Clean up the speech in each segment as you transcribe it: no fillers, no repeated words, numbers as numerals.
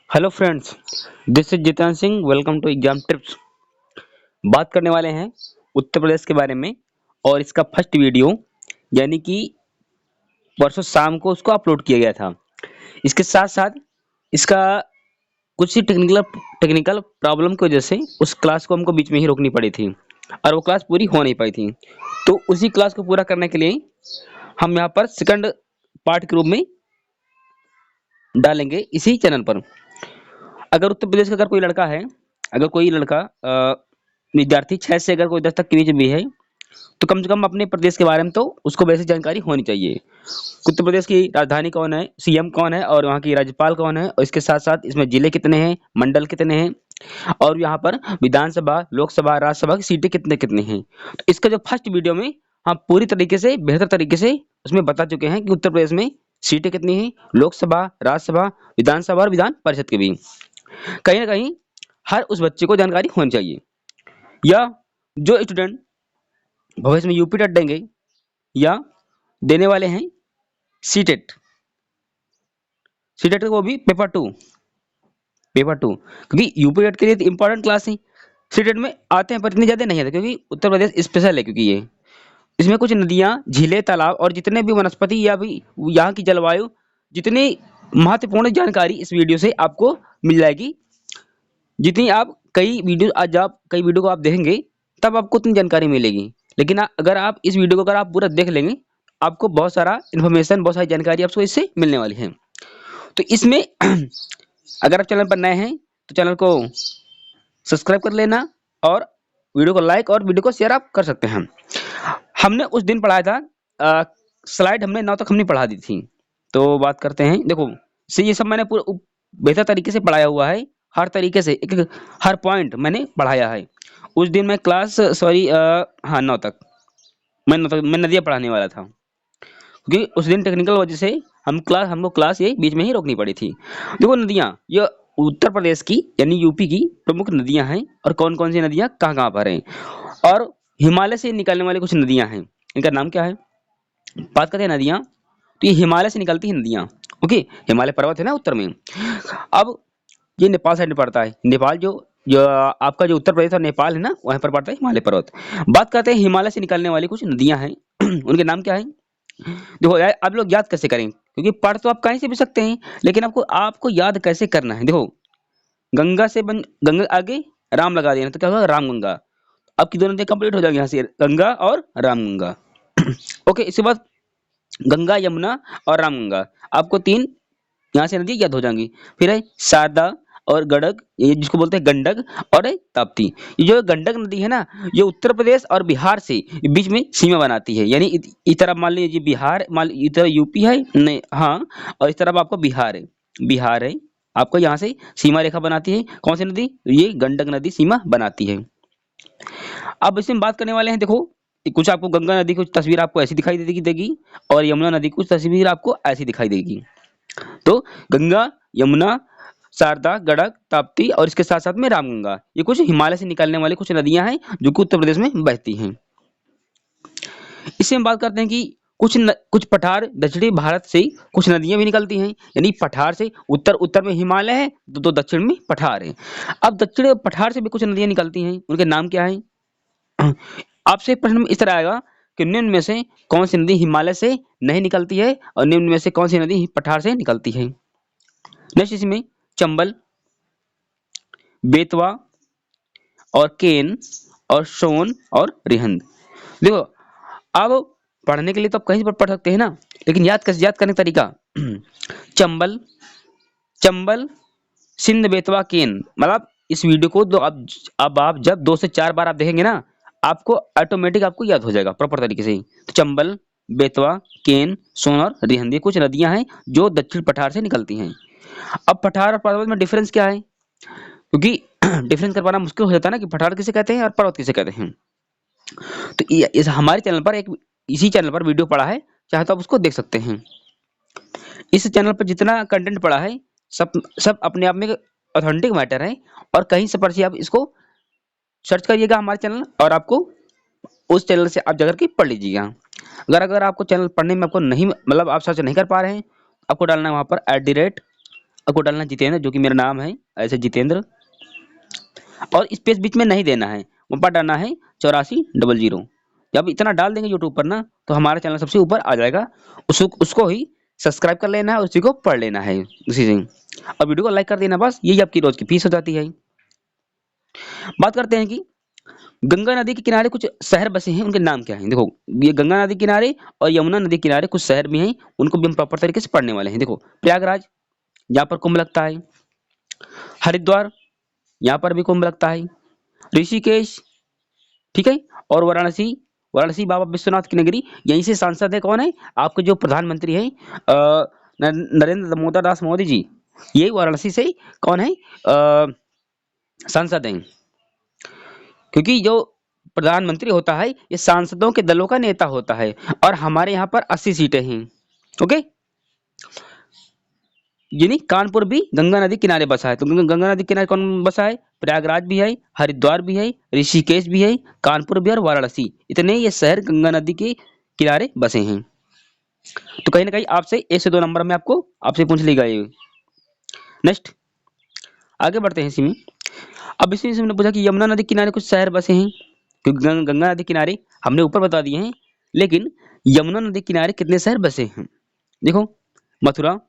Hello friends, this is Jitendra Singh. Welcome to exam tips. बात करने वाले हैं उत्तर प्रदेश के बारे में और इसका फर्स्ट वीडियो यानी कि परसों शाम को उसको अपलोड किया गया था। इसके साथ साथ इसका कुछ ही टेक्निकल प्रॉब्लम की वजह से उस क्लास को हमको बीच में ही रोकनी पड़ी थी और वो क्लास पूरी हो नहीं पाई थी। तो उसी क्लास को पूरा करने के लिए हम यहाँ पर सेकंड पार्ट के रूप में डालेंगे इसी चैनल पर। अगर उत्तर प्रदेश का कोई लड़का है, अगर कोई लड़का विद्यार्थी 6 से अगर कोई 10 तक के बीच भी है, तो कम से कम अपने प्रदेश के बारे में तो उसको बेसिक जानकारी होनी चाहिए। उत्तर प्रदेश की राजधानी कौन है, सीएम कौन है और वहाँ की राज्यपाल कौन है, और इसके साथ साथ इसमें जिले कितने हैं, मंडल कितने हैं, और यहाँ पर विधानसभा, लोकसभा, राज्यसभा की सीटें कितने कितने हैं। तो इसका जो फर्स्ट वीडियो में हम पूरी तरीके से बेहतर तरीके से उसमें बता चुके हैं कि उत्तर प्रदेश में सीटें कितनी हैं, लोकसभा, राज्यसभा, विधानसभा और विधान परिषद के भी। कहीं ना कहीं हर उस बच्चे को जानकारी होनी चाहिए, या जो स्टूडेंट भविष्य में यूपी टेट देंगे या देने वाले हैं सीटेट, सीटेट वो भी पेपर टू, क्योंकि यूपी टेट के लिए तो इंपॉर्टेंट क्लास है। सीटेट में आते हैं पर इतने ज्यादा नहीं आते, क्योंकि उत्तर प्रदेश स्पेशल है, क्योंकि ये इसमें कुछ नदियां, झीलें, तालाब और जितने भी वनस्पति या भी यहाँ की जलवायु, जितनी महत्वपूर्ण जानकारी इस वीडियो से आपको मिल जाएगी। जितनी आप कई वीडियो को आप देखेंगे तब आपको उतनी जानकारी मिलेगी। लेकिन अगर आप इस वीडियो को अगर आप पूरा देख लेंगे, आपको बहुत सारा इन्फॉर्मेशन, बहुत सारी जानकारी आपको इससे मिलने वाली है। तो इसमें अगर आप चैनल पर नए हैं तो चैनल को सब्सक्राइब कर लेना और वीडियो को लाइक और वीडियो को शेयर आप कर सकते हैं। हमने उस दिन पढ़ाया था, स्लाइड हमने 9 तक हमने पढ़ा दी थी। तो बात करते हैं, देखो ये सब मैंने पूरा बेहतर तरीके से पढ़ाया हुआ है। हर तरीके से एक हर पॉइंट मैंने पढ़ाया है। उस दिन मैं क्लास सॉरी हाँ 9 तक मैं नदियाँ पढ़ाने वाला था, क्योंकि उस दिन टेक्निकल वजह से हमको क्लास ये बीच में ही रोकनी पड़ी थी। देखो नदियाँ, ये उत्तर प्रदेश की यानी यूपी की प्रमुख नदियाँ हैं, और कौन कौन सी नदियाँ कहाँ कहाँ पर हैं, और हिमालय से निकलने वाली कुछ नदियाँ हैं। इनका नाम क्या है, बात करते हैं नदियाँ। तो ये हिमालय से निकलती हैं नदियाँ। ओके, हिमालय पर्वत है ना उत्तर में। अब ये नेपाल साइड में पड़ता है। नेपाल जो जो आपका जो उत्तर प्रदेश और नेपाल है ना, वहाँ पर पड़ता है हिमालय पर्वत। बात करते हैं हिमालय से निकलने वाली कुछ नदियाँ हैं उनके नाम क्या है। देखो यार, आप लोग याद कैसे करें, क्योंकि पढ़ तो आप कहीं से भी सकते हैं, लेकिन आपको आपको याद कैसे करना है। देखो गंगा आगे राम लगा देना तो क्या होगा, राम गंगा। आपकी दोनों नदियाँ कंप्लीट हो जाएंगी यहाँ से, गंगा और राम गंगा। ओके, इसके बाद गंगा, यमुना और राम गंगा, आपको तीन यहाँ से नदी याद हो जाएंगी। फिर है शारदा और गंडक, ये जिसको बोलते हैं गंडक, और है ताप्ती। ये जो गंडक नदी है ना, ये उत्तर प्रदेश और बिहार से बीच में सीमा बनाती है। यानी इस तरफ मान लीजिए बिहार, मान इस तरफ यूपी है, नहीं हाँ, और इस तरफ आपका बिहार है आपको यहाँ से सीमा रेखा बनाती है। कौन सी नदी, ये गंडक नदी सीमा बनाती है। अब इसमें बात करने वाले हैं, देखो कुछ आपको गंगा नदी की तस्वीर आपको ऐसी दिखाई देगी, और यमुना नदी की तस्वीर आपको ऐसी दिखाई देगी। तो गंगा, यमुना, शारदा, गंडक, ताप्ती और इसके साथ साथ में रामगंगा, ये कुछ हिमालय से निकलने वाली कुछ नदियां हैं जो कि उत्तर प्रदेश में बहती हैं। इससे हम बात करते हैं कि कुछ पठार दक्षिणी भारत से कुछ नदियां भी निकलती हैं। यानी पठार से उत्तर में हिमालय है, तो दक्षिण में पठार है। अब दक्षिण पठार से भी कुछ नदियां निकलती हैं, उनके नाम क्या है। आपसे प्रश्न इस तरह आएगा कि निम्न में से कौन सी नदी हिमालय से नहीं निकलती है, और निम्न में से कौन सी नदी पठार से निकलती है। नेक्स्ट इसमें चंबल, बेतवा और केन और सोन और रिहंद। देखो अब पढ़ने के लिए तो आप कहीं पर पढ़ सकते हैं ना, लेकिन याद करने का तरीका चंबल, चंबल, सिंध, बेतवा, केन, मतलब इस वीडियो को तो अब आप जब 2 से 4 बार आप देखेंगे ना, आपको ऑटोमेटिक आपको याद हो जाएगा प्रॉपर तरीके से। तो चंबल, बेतवा, केन, सोन और रिहंद, ये कुछ नदियां हैं जो दक्षिण पठार से निकलती हैं। अब पठार और पर्वत में डिफरेंस क्या है, क्योंकि डिफरेंस कर पाना मुश्किल हो जाता है ना कि पठार किसे कहते हैं और पर्वत किसे कहते हैं। तो इस हमारे चैनल पर इसी चैनल पर वीडियो पड़ा है, चाहे तो आप उसको देख सकते हैं। इस चैनल पर जितना कंटेंट पड़ा है सब सब अपने आप में ऑथेंटिक मैटर है, और कहीं से पर्ची आप इसको सर्च करिएगा हमारे चैनल, और आपको उस चैनल से आप जाकर के पढ़ लीजिएगा। अगर आपको चैनल पढ़ने में आपको नहीं, मतलब आप सर्च नहीं कर पा रहे हैं, आपको डालना है वहाँ पर आपको डालना है जितेंद्र, जो कि मेरा नाम है, ऐसे जितेंद्र, और स्पेस बीच में नहीं देना है, वहाँ पर डालना है 8400। जब इतना डाल देंगे यूट्यूब पर ना, तो हमारा चैनल सबसे ऊपर आ जाएगा। उसको ही सब्सक्राइब कर लेना है, उसी को पढ़ लेना है उसी से, और वीडियो को लाइक कर देना, बस यही आपकी रोज की फीस हो जाती है। बात करते हैं कि गंगा नदी के किनारे कुछ शहर बसे हैं, उनके नाम क्या हैं। देखो, ये गंगा नदी किनारे और यमुना नदी किनारे कुछ शहर भी हैं, उनको भी हम प्रॉपर तरीके से पढ़ने वाले हैं। देखो, प्रयागराज, यहाँ पर कुंभ लगता है। हरिद्वार, यहाँ पर भी कुंभ लगता है। ऋषिकेश, ठीक है, और वाराणसी, वाराणसी बाबा विश्वनाथ की नगरी, यहीं से सांसद है कौन है, आपके जो प्रधानमंत्री है नरेंद्र दामोदर दास मोदी जी, ये वाराणसी से कौन है, सांसद हैं। क्योंकि जो प्रधानमंत्री होता है, ये सांसदों के दलों का नेता होता है, और हमारे यहाँ पर 80 सीटें हैं। ओके, यानी कानपुर भी गंगा नदी किनारे बसा है। तो गंगा नदी किनारे कौन बसा है, प्रयागराज भी है, हरिद्वार भी है, ऋषिकेश भी है, कानपुर भी और वाराणसी, इतने ये शहर गंगा नदी के किनारे बसे हैं। तो कहीं ना कहीं आपसे 1 से 2 नंबर में आपको आपसे पूछ ली गई। नेक्स्ट, आगे बढ़ते हैं इसी में। अब इसी से हमने पूछा कि यमुना नदी किनारे कुछ शहर बसे हैं, क्योंकि गंगा नदी किनारे हमने ऊपर बता दिए हैं, लेकिन यमुना नदी किनारे कितने शहर बसे हैं। देखो, मथुरा,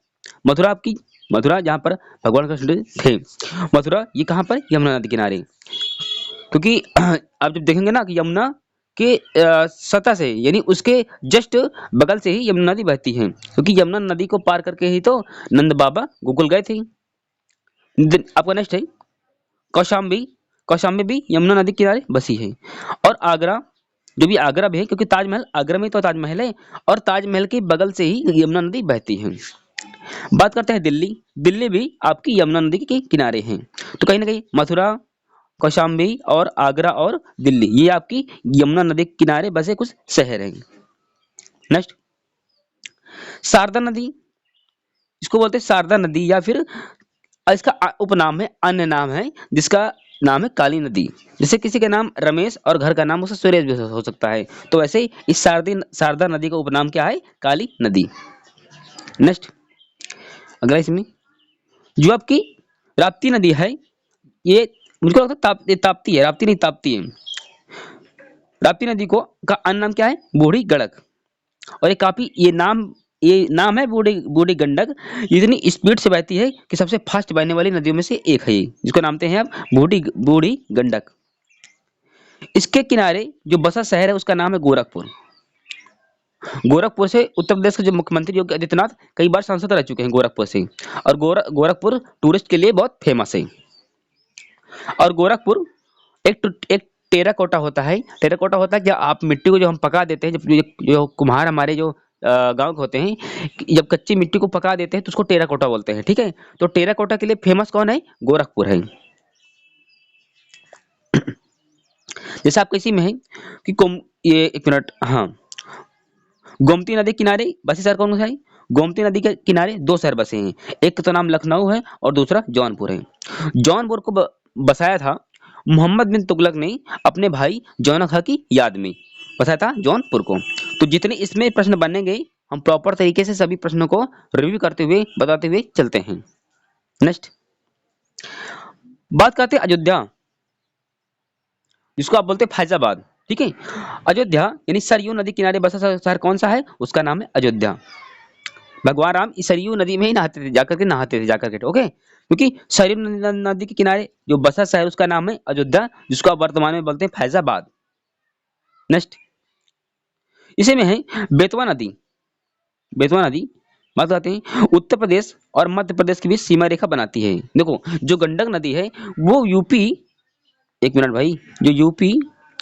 मथुरा आपकी, मथुरा जहाँ पर भगवान कृष्ण थे, मथुरा ये कहाँ पर, यमुना नदी किनारे। क्योंकि आप जब देखेंगे ना कि यमुना के सतह से, यानी उसके जस्ट बगल से ही यमुना नदी बहती है, क्योंकि यमुना नदी को पार करके ही तो नंद बाबा गोकुल गए थे। आपका नेक्स्ट है कौशाम्बी, कौशाम्बी भी यमुना नदी के किनारे बसी है। और आगरा, जो भी आगरा भी है, क्योंकि ताजमहल आगरा में तो ताजमहल है, और ताजमहल के बगल से ही यमुना नदी बहती है। बात करते हैं दिल्ली, दिल्ली भी आपकी यमुना नदी के किनारे है। तो कहीं ना कहीं मथुरा, कौशाम्बी और आगरा और दिल्ली, ये आपकी यमुना नदी के किनारे बसे कुछ शहर हैं। नेक्स्ट, शारदा नदी, इसको बोलते हैं शारदा नदी, या फिर इसका उपनाम है, अन्य नाम है, जिसका नाम है काली नदी। जैसे किसी का नाम रमेश और घर का नाम उसका सुरेश भी हो सकता है, तो वैसे ही इस शारदा नदी का उपनाम क्या है, काली नदी। नेक्स्ट, अगला इसमें जो आपकी राप्ती नदी है, ये मुझको लगता है ये ताप्ती है, राप्ती नहीं ताप्ती है। राप्ती नदी को का अन्य नाम क्या है, बूढ़ी गंडक। और ये नाम है बूढ़ी बूढ़ी गंडक, इतनी स्पीड से बहती है कि सबसे फास्ट बहने वाली नदियों में से एक है ये, जिसको नामते हैं आप बूढ़ी बूढ़ी गंडक। इसके किनारे जो बसा शहर है, उसका नाम है गोरखपुर। गोरखपुर से उत्तर प्रदेश के जो मुख्यमंत्री योगी आदित्यनाथ कई बार सांसद रह चुके हैं गोरखपुर से, और गोरखपुर टूरिस्ट के लिए बहुत फेमस है। और गोरखपुर एक टेराकोटा होता है। टेराकोटा होता है कि आप मिट्टी को जो हम पका देते हैं, जो कुम्हार हमारे जो गांव के होते हैं, जब कच्ची मिट्टी को पका देते हैं तो उसको टेराकोटा बोलते हैं। ठीक है, तो टेराकोटा के लिए फेमस कौन है, गोरखपुर है। जैसे आपको इसी में है कि ये एक मिनट, हाँ, गोमती नदी किनारे बसे शहर कौन सा है, गोमती नदी के किनारे 2 शहर बसे हैं, एक तो नाम लखनऊ है और दूसरा जौनपुर है। जौनपुर को बसाया था मोहम्मद बिन तुगलक ने अपने भाई जौनक खां की याद में, बसाया था जौनपुर को। तो जितने इसमें प्रश्न बनेंगे, हम प्रॉपर तरीके से सभी प्रश्नों को रिव्यू करते हुए बताते हुए चलते हैं। नेक्स्ट, बात करते हैं अयोध्या, जिसको आप बोलते हैं फैजाबाद। ठीक है, अयोध्या यानी सरयू नदी किनारे बसा शहर कौन सा है, उसका नाम है अयोध्या। भगवान राम इस सरयू नदी में ही नहाते थे जाकर के। ओके, क्योंकि सरयू नदी के किनारे जो बसा शहर, उसका नाम है अयोध्या, जिसको आप वर्तमान में बोलते हैं फैजाबाद। नेक्स्ट, इसी में है बेतवा नदी। बेतवा नदी बात करते हैं, उत्तर प्रदेश और मध्य प्रदेश के बीच सीमा रेखा बनाती है। देखो, जो गंडक नदी है वो यूपी, एक मिनट भाई, जो यूपी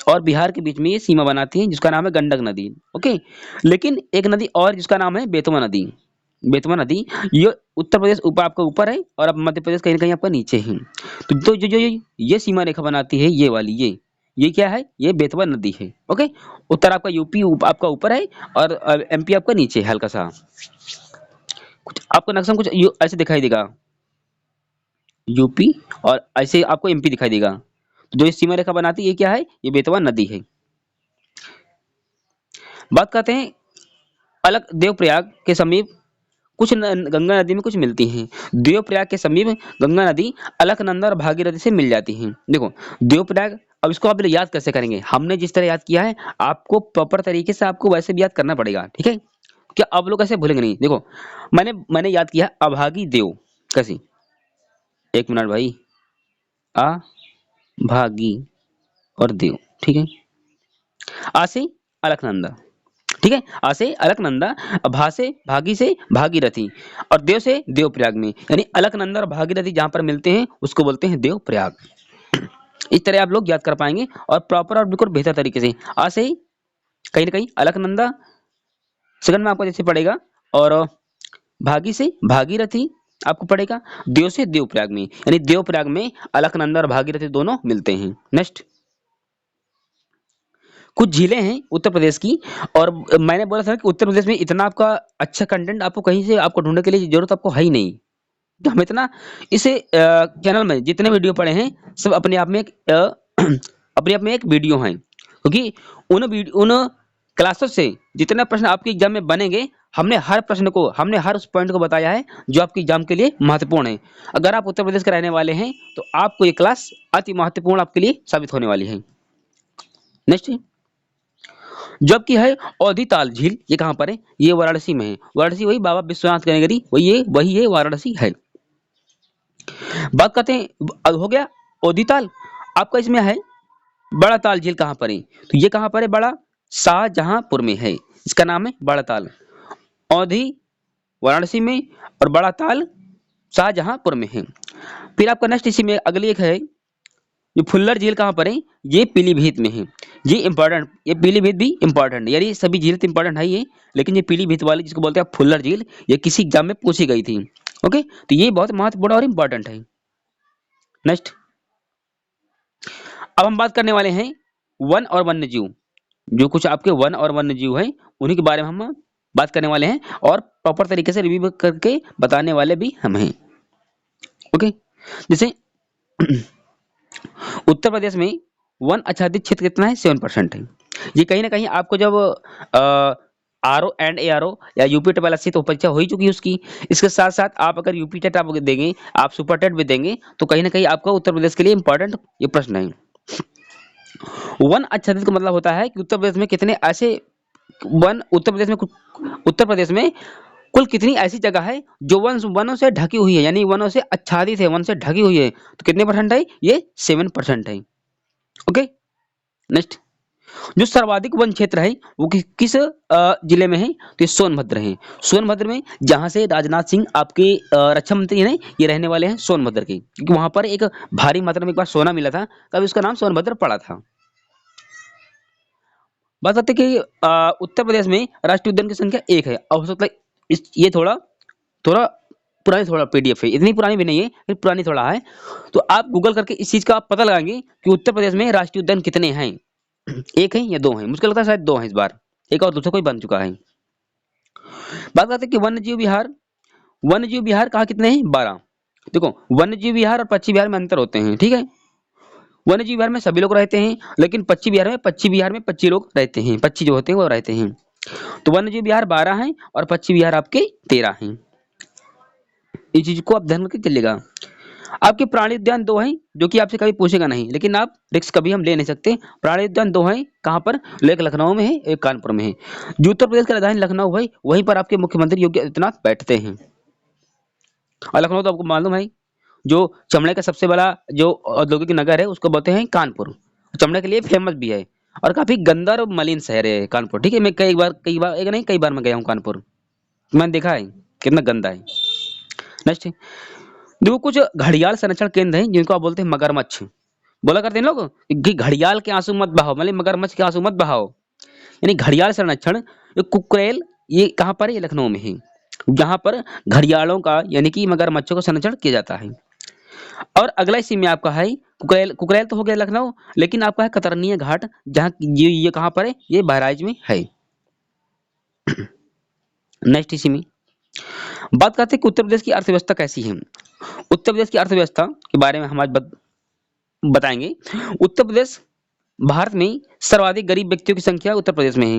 और बिहार के बीच में ये सीमा बनाती है, जिसका नाम है गंडक नदी। ओके, लेकिन एक नदी और जिसका नाम है बेतवा नदी। बेतवा नदी ये उत्तर प्रदेश ऊपर आपका ऊपर है, और अब मध्य प्रदेश कहीं ना कहीं आपका नीचे है। तो जो जो ये सीमा रेखा बनाती है, ये वाली, ये क्या है, ये बेतवा नदी है। ओके, उत्तर आपका यूपी आपका ऊपर है, और एमपी आपका नीचे है हल्का सा। कुछ आपको नक्शा में कुछ ऐसे दिखाई देगा, यूपी और ऐसे आपको एमपी दिखाई देगा। तो जो ये सीमा रेखा बनाती है, ये क्या है, ये बेतवा नदी है। बात करते हैं अलक देवप्रयाग के समीप गंगा नदी में कुछ मिलती हैं। देवप्रयाग के समीप गंगा नदी अलकनंदा और भागीरथी से मिल जाती हैं। देखो देवप्रयाग, अब इसको आप याद कैसे करेंगे? हमने जिस तरह याद किया है आपको प्रॉपर तरीके से आपको वैसे भी याद करना पड़ेगा, ठीक है? क्या आप लोग ऐसे भूलेंगे नहीं? देखो मैंने याद किया अभागी देव, कैसी, एक मिनट भाई, अभागी और देव, ठीक है? आ से अलकनंदा, ठीक है? आ से अलकनंदा, भा से भागी से भागीरथी और देव से देवप्रयाग में, यानी अलकनंदा और भागीरथी जहां पर मिलते हैं उसको बोलते हैं देवप्रयाग। इस तरह आप लोग याद कर पाएंगे और प्रॉपर और बिल्कुल बेहतर तरीके से। आ से ही कहीं ना कहीं अलकनंदा सेकंड में आपको जैसे पड़ेगा, और भागी से भागीरथी आपको पड़ेगा, देव से देवप्रयाग में, यानी देवप्रयाग में अलकनंदा और भागीरथी दोनों मिलते हैं। नेक्स्ट, कुछ झीलें हैं उत्तर प्रदेश की, और मैंने बोला था कि उत्तर प्रदेश में इतना आपका अच्छा कंटेंट आपको कहीं से आपको ढूंढने के लिए जरूरत आपको है ही नहीं। तो हम इतना इस चैनल में जितने वीडियो पड़े हैं सब अपने आप में एक अपने आप में एक वीडियो हैं, क्योंकि उन क्लासेस से जितने प्रश्न आपके एग्जाम में बनेंगे हमने हर उस पॉइंट को बताया है जो आपके एग्जाम के लिए महत्वपूर्ण है। अगर आप उत्तर प्रदेश के रहने वाले हैं तो आपको ये क्लास अति महत्वपूर्ण आपके लिए साबित होने वाली है। नेक्स्ट, जबकि है औधिताल झील, ये कहाँ पर है? ये वाराणसी में है। वाराणसी वही बाबा विश्वनाथ की नगरी, वही है वाराणसी है। बात करते हैं, अब हो गया औधिताल। आपका इसमें है बड़ा ताल झील, कहाँ पर है? तो ये कहाँ पर है? बड़ा शाहजहांपुर में है, इसका नाम है बड़ा ताल। औधी वाराणसी में और बड़ा ताल शाहजहांपुर में है। फिर आपका नेक्स्ट इसी में अगली एक है, ये फुल्लर झील कहाँ पर है? ये पीलीभीत में है। ये पीलीभीत भी इंपॉर्टेंट है, यानी सभी झील तो इंपॉर्टेंट है ये, लेकिन ये पीलीभीत वाली जिसको बोलते हैं फुल्लर झील, ये किसी एग्जाम में पूछी गई थी। ओके, तो ये बहुत महत्वपूर्ण और इंपॉर्टेंट है। नेक्स्ट, अब हम बात करने वाले हैं वन और वन्य जीव, जो कुछ आपके वन और वन्य जीव हैं उन्हीं के बारे में हम बात करने वाले हैं, और प्रॉपर तरीके से रिव्यू करके बताने वाले भी हम हैं। ओके, जैसे उत्तर प्रदेश में वन आच्छादित क्षेत्र कितना है? 7% है। ये कहीं ना कहीं आपको जब R O and A R O या यूपी टेट वाला तो परीक्षा हो ही चुकी है उसकी। इसके साथ साथ आप अगर यूपी टेट आप देंगे, आप सुपर टेट भी देंगे, तो कहीं ना कहीं आपका उत्तर प्रदेश के लिए इंपॉर्टेंट ये प्रश्न है। वन आच्छादित का मतलब होता है कि उत्तर प्रदेश में कितने ऐसे वन, उत्तर प्रदेश में कुल कितनी ऐसी जगह है जो वनों से ढकी हुई है, यानी वनों से आच्छादित है, वन से ढकी हुई है। तो कितने परसेंट है? ये 7% है। ओके, नेक्स्ट, जो सर्वाधिक वन क्षेत्र है वो किस जिले में है? तो ये सोनभद्र है। सोनभद्र में, जहां से राजनाथ सिंह आपके रक्षा मंत्री हैं, ये रहने वाले हैं सोनभद्र के, क्योंकि वहां पर एक भारी मात्रा में एक बार सोना मिला था, तभी उसका नाम सोनभद्र पड़ा था। बात करते कि उत्तर प्रदेश में राष्ट्रीय उद्यान की संख्या 1 है। अब हो सकता है ये थोड़ा थोड़ा पुरानी थोड़ा पीडीएफ है, इतनी पुरानी भी नहीं है, फिर पुरानी थोड़ा है, तो आप गूगल करके इस चीज का आप पता लगाएंगे कि उत्तर प्रदेश में राष्ट्रीय उद्यान कितने हैं। 1 है या 2 है? मुझको लगता है शायद 2 है इस बार, एक और दूसरा कोई बन चुका है। बात करते हैं कि वन्य जीव विहार कहाँ कितने हैं? 12। देखो वन्य जीव विहार और पक्षी विहार में अंतर होते हैं, ठीक है? वन्य जीव विहार में सभी लोग रहते हैं, लेकिन पक्षी विहार में 25 लोग रहते हैं, पक्षी जो होते हैं वो रहते हैं। तो वन्य जीव विहार 12 हैं और पक्षी विहार आपके 13 हैं। इस चीज को आप ध्यान रख चलिएगा। आपके प्राणी उद्यान 2 हैं, जो कि आपसे कभी पूछेगा नहीं, लेकिन आप रिस्क कभी हम ले नहीं सकते। प्राणी उद्यान 2 हैं, कहाँ पर? एक लखनऊ में है, एक कानपुर में है। जो उत्तर प्रदेश का राजधानी लखनऊ है, वहीं पर आपके मुख्यमंत्री योगी आदित्यनाथ बैठते हैं। और लखनऊ तो आपको मालूम है, जो चमड़े का सबसे बड़ा जो औद्योगिक नगर है उसको बोलते हैं कानपुर, चमड़े के लिए फेमस भी है, और काफी गंदा और मलिन शहर है कानपुर, ठीक है? मैं कई बार मैं गया हूँ कानपुर, मैंने देखा है कितना गंदा है। नेक्स्ट, देखो कुछ घड़ियाल संरक्षण केंद्र हैं जिनको आप बोलते हैं मगरमच्छ। बोला करते हैं लोग कि घड़ियाल के आंसू मत बहाओ, मतलब मगरमच्छ के आंसू मत बहाओ, यानी घड़ियाल संरक्षण। ये कुकरेल, ये कहाँ पर है? ये लखनऊ में है, जहाँ पर घड़ियालों का यानी कि मगरमच्छों का संरक्षण किया जाता है। और अगला इसी में आपका है कुकरेल तो हो गया लखनऊ, लेकिन आपका है कतरनीय घाट, जहाँ ये कहाँ पर है? ये बहराइच में है। नेक्स्ट इसी में बात करते हैं कि उत्तर प्रदेश की अर्थव्यवस्था कैसी है। उत्तर प्रदेश की अर्थव्यवस्था के बारे में हम आज बताएंगे। उत्तर प्रदेश भारत में सर्वाधिक गरीब व्यक्तियों की संख्या उत्तर प्रदेश में है।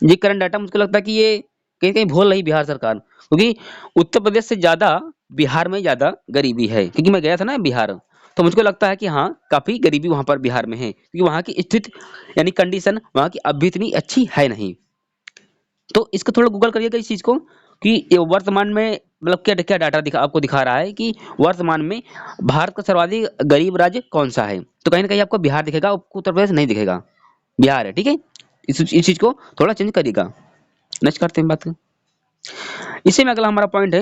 ये करंट डाटा मुझको लगता है कि ये कहीं कहीं भूल रही बिहार सरकार, क्योंकि उत्तर प्रदेश से ज्यादा बिहार में ज्यादा गरीबी है। क्योंकि मैं गया था ना बिहार, तो मुझको लगता है कि हाँ, काफी गरीबी वहां पर बिहार में है, क्योंकि वहां की स्थिति यानी कंडीशन वहां की अभी इतनी अच्छी है नहीं। तो इसको थोड़ा गूगल करिएगा इस चीज को, कि ये वर्तमान में मतलब क्या क्या डाटा आपको दिखा रहा है कि वर्तमान में भारत का सर्वाधिक गरीब राज्य कौन सा है। तो कहीं ना कहीं आपको बिहार दिखेगा, आपको उत्तर प्रदेश नहीं दिखेगा, बिहार है। ठीक है, इस चीज को थोड़ा चेंज करिएगा। नेक्स्ट करते हैं बात। इसी में अगला हमारा पॉइंट है,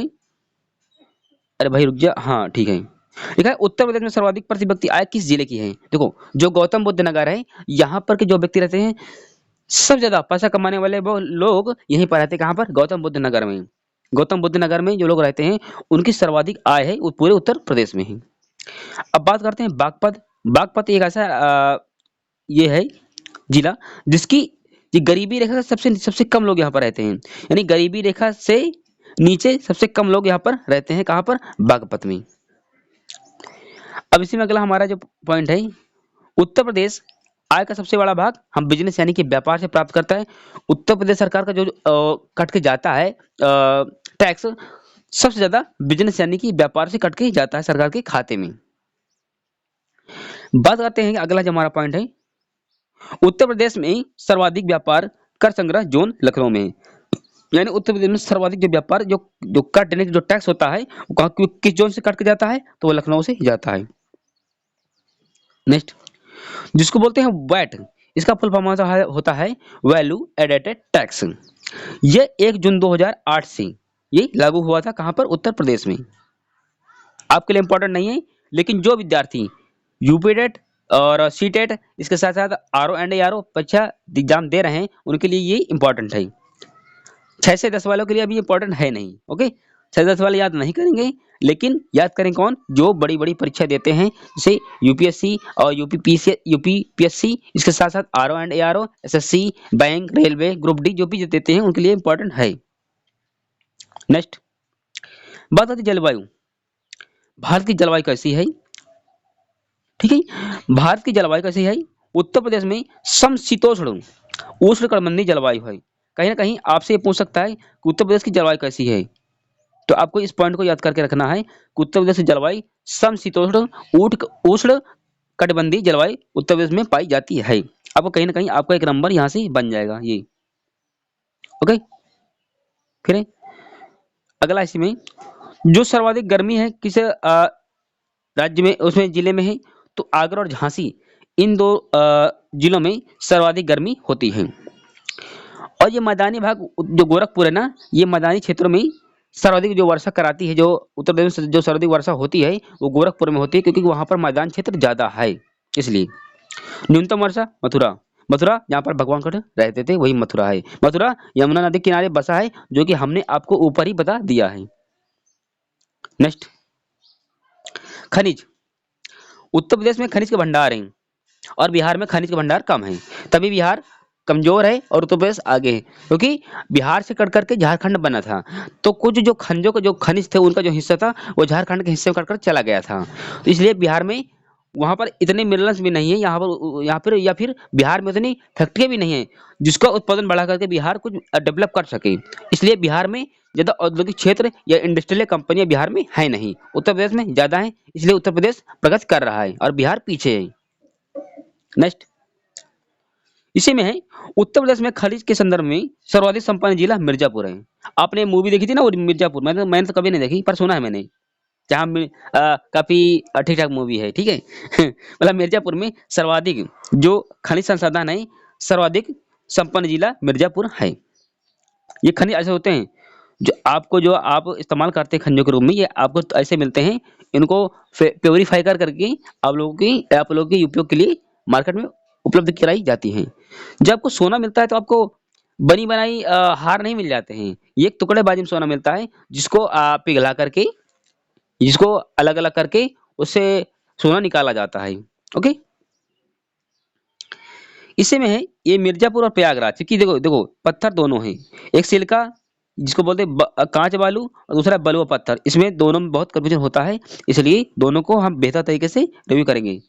अरे भाई रुक जा, हाँ ठीक है। लिखा है उत्तर प्रदेश में सर्वाधिक प्रति व्यक्ति आय किस जिले की है। देखो, जो गौतम बुद्ध नगर है, यहाँ पर के जो व्यक्ति रहते हैं, सबसे ज्यादा पैसा कमाने वाले वो लोग यहीं पर रहते हैं। कहाँ पर? गौतम बुद्ध नगर में। गौतम बुद्ध नगर में जो लोग रहते हैं, उनकी सर्वाधिक आय है वो पूरे उत्तर प्रदेश में है। अब बात करते हैं बागपत। बागपत एक ऐसा ये है जिला जिसकी ये गरीबी रेखा से सबसे सबसे कम लोग यहाँ पर रहते हैं, यानी गरीबी रेखा से नीचे सबसे कम लोग यहाँ पर रहते हैं। कहाँ पर? बागपत में। अब इसी में अगला हमारा जो पॉइंट है, उत्तर प्रदेश आय का सबसे बड़ा भाग हम बिजनेस यानी कि व्यापार से प्राप्त करता है। उत्तर प्रदेश सरकार का जो कट के जाता है टैक्स, सबसे ज्यादा बिजनेस यानी कि व्यापार से कट के जाता है सरकार के खाते में। बात करते हैं कि अगला जो हमारा पॉइंट है, उत्तर प्रदेश में सर्वाधिक व्यापार कर संग्रह जोन लखनऊ में है। यानी उत्तर प्रदेश में सर्वाधिक जो व्यापार जो जो कट यानी कि जो टैक्स होता है वो किस जोन से कट के जाता है, तो वो लखनऊ से जाता है। नेक्स्ट, जिसको बोलते हैं वैट, इसका फुल फॉर्म होता है वैल्यू एडेड टैक्स। ये 1 जून 2008 से ये लागू हुआ था। कहां पर? उत्तर प्रदेश में। आपके लिए इंपॉर्टेंट नहीं है, लेकिन जो विद्यार्थी यूपीटेट और सीटेट इसके साथ साथ आरओ एंड आरओ परीक्षा एग्जाम दे रहे हैं, उनके लिए ये इंपॉर्टेंट है। 6 से 10 वालों के लिए अभी इंपॉर्टेंट है नहीं। ओके, 6 10 वाले याद नहीं करेंगे, लेकिन याद करें कौन? जो बड़ी बड़ी परीक्षा देते हैं, जैसे यूपीएससी और यूपीपीएससी, इसके साथ साथ RO and ARO, SSC, bank, railway, group D जो भी देते हैं, उनके लिए इंपॉर्टेंट है। नेक्स्ट, बात आती है जलवायु। भारत की जलवायु कैसी है? ठीक है, भारत की जलवायु कैसी है? उत्तर प्रदेश में समशीतोष्ण उष्णकटिबंधीय जलवायु है। कहीं ना कहीं आपसे ये पूछ सकता है कि उत्तर प्रदेश की जलवायु कैसी है, तो आपको इस पॉइंट को याद करके रखना है कि उत्तर प्रदेश की जलवायु समशीतोष्ण उष्ण कटिबंधीय जलवायु उत्तर प्रदेश में पाई जाती है। आपको कहीं ना कहीं आपका एक नंबर यहाँ से बन जाएगा ये। ओके, फिर अगला इसी में जो सर्वाधिक गर्मी है किस राज्य में, उसमें जिले में है, तो आगरा और झांसी, इन दो जिलों में सर्वाधिक गर्मी होती है। और ये मैदानी भाग जो गोरखपुर है ना, ये मैदानी क्षेत्रों में सर्वाधिक जो वर्षा कराती है, जो उत्तर प्रदेश में जो सर्वाधिक वर्षा होती है वो गोरखपुर में होती है, क्योंकि वहां पर मैदान क्षेत्र ज्यादा है इसलिए। न्यूनतम वर्षा मथुरा, मथुरा जहाँ पर भगवान कृष्ण रहते थे वही मथुरा है। मथुरा यमुना नदी किनारे बसा है, जो कि हमने आपको ऊपर ही बता दिया है। नेक्स्ट, खनिज। उत्तर प्रदेश में खनिज के भंडार हैं और बिहार में खनिज के भंडार कम है, तभी बिहार कमजोर है और उत्तर प्रदेश आगे है, क्योंकि बिहार से कट करके झारखंड बना था, तो कुछ जो खनिजों के जो खनिज थे उनका जो हिस्सा था वो झारखंड के हिस्से में कटकर चला गया था। तो इसलिए बिहार में वहां पर इतने मिनरल्स भी नहीं है, यहाँ पर या फिर बिहार में उतनी फैक्ट्रियां भी नहीं है जिसका उत्पादन बढ़ा करके बिहार कुछ डेवलप कर सके। इसलिए बिहार में ज्यादा औद्योगिक क्षेत्र या इंडस्ट्रियल कंपनियां बिहार में है नहीं, उत्तर प्रदेश में ज्यादा है, इसलिए उत्तर प्रदेश प्रगति कर रहा है और बिहार पीछे है। नेक्स्ट, इसी में है उत्तर प्रदेश में खनिज के संदर्भ में सर्वाधिक संपन्न जिला मिर्जापुर है। आपने मूवी देखी थी ना वो मिर्जापुर, मैंने तो कभी नहीं देखी पर सुना है मैंने, जहाँ काफी ठीक ठाक मूवी है। ठीक है मतलब मिर्जापुर में सर्वाधिक जो खनिज संसाधन है, सर्वाधिक संपन्न जिला मिर्जापुर है। ये खनिज ऐसे होते हैं जो आप इस्तेमाल करते हैं खनिजों के रूप में, ये आपको ऐसे मिलते हैं, इनको प्योरीफाई करके आप लोगों के उपयोग के लिए मार्केट में उपलब्ध कराई जाती हैं। जब आपको सोना मिलता है तो आपको बनी बनाई हार नहीं मिल जाते हैं, ये एक टुकड़ेबाजी में सोना मिलता है जिसको पिघला करके, जिसको अलग अलग करके उससे सोना निकाला जाता है। ओके, इसी में है ये मिर्जापुर और प्रयागराज, क्योंकि देखो देखो पत्थर दोनों हैं, एक सिलिका जिसको बोलते हैं कांच बालू और दूसरा बलुआ पत्थर, इसमें दोनों में बहुत कंफ्यूजन होता है, इसलिए दोनों को हम बेहतर तरीके से रिव्यू करेंगे।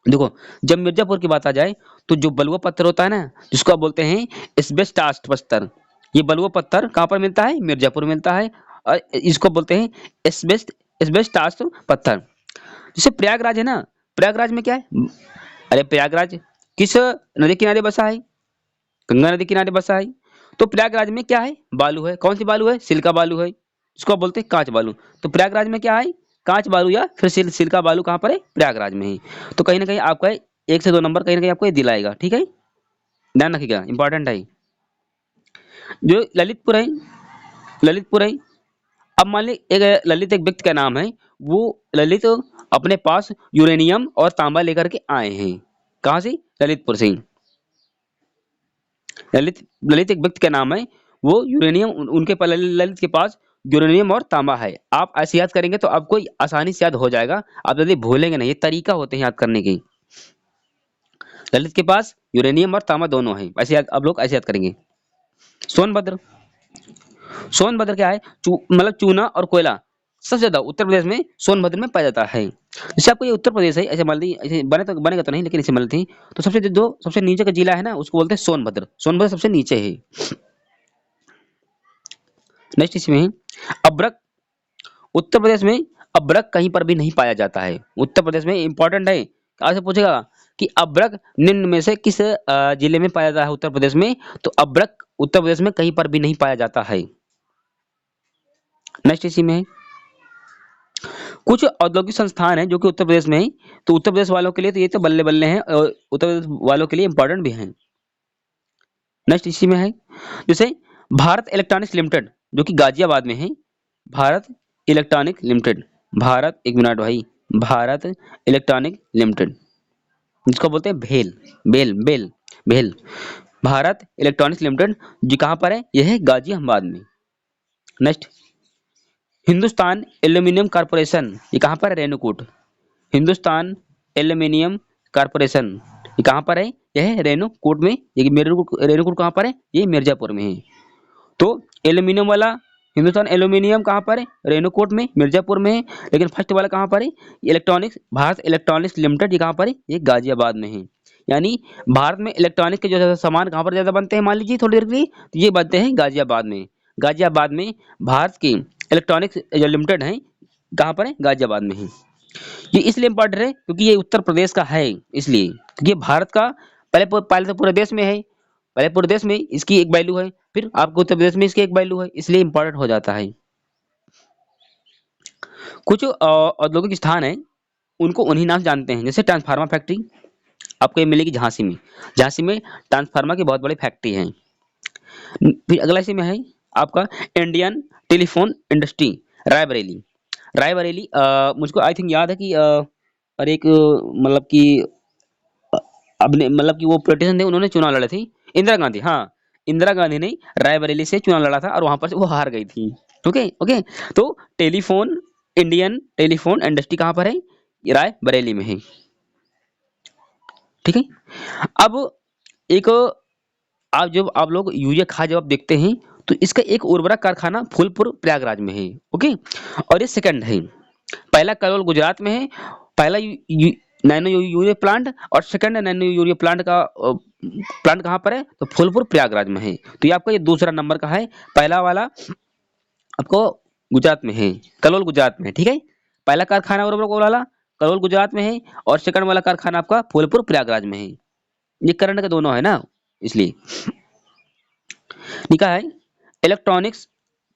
देखो, जब मिर्जापुर की बात आ जाए तो जो बलुआ पत्थर होता है ना, जिसको आप बोलते हैं एस्बेस्टॉस पत्थर, ये बलुआ पत्थर कहाँ पर मिलता है? मिर्जापुर मिलता है। और इसको बोलते हैं एस्बेस्टॉस पत्थर। जैसे प्रयागराज है ना, प्रयागराज में क्या है? अरे प्रयागराज किस नदी किनारे बसा है? गंगा नदी किनारे बसा है। तो प्रयागराज में क्या है? बालू है। कौन सी बालू है? सिलिका बालू है। इसको आप बोलते हैं कांच बालू। तो प्रयागराज में क्या है? कांच बालू या फिर सिलिका बालू कहाँ पर है? प्रयागराज में है। तो कहीं ना कहीं आपका 1 से 2 नंबर कहीं ना कहीं आपको ये दिलाएगा। ठीक है, ध्यान रखिएगा, इंपॉर्टेंट है। जो ललितपुर है, ललितपुर है। अब मान ली एक ललित एक व्यक्ति का नाम है, वो ललित अपने पास यूरेनियम और तांबा लेकर के आए हैं। कहाँ से? ललितपुर से। ललित ललित एक व्यक्ति का नाम है, वो यूरेनियम उनके पास ललित के पास यूरेनियम और तांबा है। आप ऐसे याद करेंगे तो आपको आसानी से याद हो जाएगा, आप जल्दी भूलेंगे नहीं। ये तरीका होते हैं याद करने के। ललित के पास यूरेनियम और तांबा दोनों है, ऐसे याद आप लोग ऐसे याद करेंगे। सोनभद्र, सोनभद्र क्या है? मतलब चूना और कोयला सबसे ज्यादा उत्तर प्रदेश में सोनभद्र में पाया जाता है। जैसे आपको ये उत्तर प्रदेश है, ऐसे मान ली, ऐसे बनेगा तो नहीं, लेकिन ऐसे मान लेते हैं। तो सबसे नीचे का जिला है ना, उसको बोलते हैं सोनभद्र। सोनभद्र सबसे नीचे है। नेक्स्ट इसमें है अब्रक। उत्तर प्रदेश में अब्रक कहीं पर भी नहीं पाया जाता है। उत्तर प्रदेश में इंपॉर्टेंट है, आपसे पूछेगा कि अब्रक निम्न में से किस जिले में पाया जाता है उत्तर प्रदेश में? तो अब्रक उत्तर प्रदेश में कहीं पर भी नहीं पाया जाता है। नेक्स्ट इसी में है कुछ औद्योगिक संस्थान हैं जो कि उत्तर प्रदेश में है। तो उत्तर प्रदेश वालों के लिए तो ये तो बल्ले बल्ले हैं, और उत्तर प्रदेश वालों के लिए इंपॉर्टेंट भी हैं। नेक्स्ट इसी में है जैसे भारत इलेक्ट्रॉनिक्स लिमिटेड, जो कि गाजियाबाद में है। भारत इलेक्ट्रॉनिक लिमिटेड, भारत, एक मिनट भाई, भारत इलेक्ट्रॉनिक लिमिटेड, जिसको बोलते हैं भेल, बेल बेल भेल। भारत इलेक्ट्रॉनिक्स लिमिटेड जी कहाँ पर है? यह है गाजियाबाद में। नेक्स्ट हिंदुस्तान एल्यूमिनियम कॉर्पोरेशन, ये कहाँ पर है? रेणुकूट। हिंदुस्तान एल्यूमिनियम कॉर्पोरेशन, ये कहाँ पर है? यह है रेणुकूट में। ये रेणुकूट कहाँ पर है? ये मिर्जापुर में है। तो एल्यूमिनियम वाला हिंदुस्तान एल्यूमिनियम कहाँ पर है? रेणुकूट में, मिर्जापुर में है। लेकिन फर्स्ट वाला कहाँ पर है? इलेक्ट्रॉनिक्स, भारत इलेक्ट्रॉनिक्स लिमिटेड, ये कहाँ पर है? ये गाजियाबाद में है। यानी भारत में इलेक्ट्रॉनिक्स के जो सामान कहाँ पर ज्यादा बनते हैं, मान लीजिए थोड़ी देर के लिए, तो ये बनते हैं गाजियाबाद में। गाजियाबाद में भारत की इलेक्ट्रॉनिक्स जो लिमिटेड है, कहाँ पर है? गाजियाबाद में है। ये इसलिए इम्पोर्टेंट है क्योंकि ये उत्तर प्रदेश का है, इसलिए क्योंकि ये भारत का पहले तो पूरे देश में है। पहले पूरे देश में इसकी एक वैल्यू है, फिर आपको उत्तर प्रदेश में इसकी एक वैल्यू है, इसलिए इंपॉर्टेंट हो जाता है। कुछ औद्योगिक स्थान है, उनको उन्हीं नाम से जानते हैं। जैसे ट्रांसफार्मर फैक्ट्री आपको ये मिलेगी झांसी में। झांसी में ट्रांसफार्मर की बहुत बड़ी फैक्ट्री है। फिर अगला इसी में है आपका Indian telephone industry, Raebareli. Raebareli मुझको आई थिंक याद है कि और एक मतलब कि अपने मतलब कि वो पॉलिटिशियन थे, उन्होंने चुनाव लड़े थे। इंदिरा गांधी, हाँ, इंदिरा गांधी ने रायबरेली से चुनाव लड़ा था और वहां पर से वो हार गई थी। Okay okay. तो टेलीफोन, इंडियन टेलीफोन इंडस्ट्री कहाँ पर है? ये रायबरेली में है। ठीक है। अब एक आप लोग यूरिया खाद जब आप देखते हैं, तो इसका एक उर्वरक कारखाना फूलपुर प्रयागराज में है। ओके। और ये सेकंड है, पहला करोल गुजरात में है। पहला नैनो यूरिया प्लांट और सेकंड नैनो यूरिया प्लांट का प्लांट कहाँ पर है? तो फूलपुर प्रयागराज में है। तो ये आपका ये दूसरा नंबर का है। पहला वाला आपको गुजरात में है, कलोल गुजरात में है। ठीक है, पहला कारखाना उर्वरक वाला कलोल गुजरात में है, और सेकंड वाला कारखाना आपका फूलपुर प्रयागराज में है। ये करंट के दोनों है ना, इसलिए लिखा है इलेक्ट्रॉनिक्स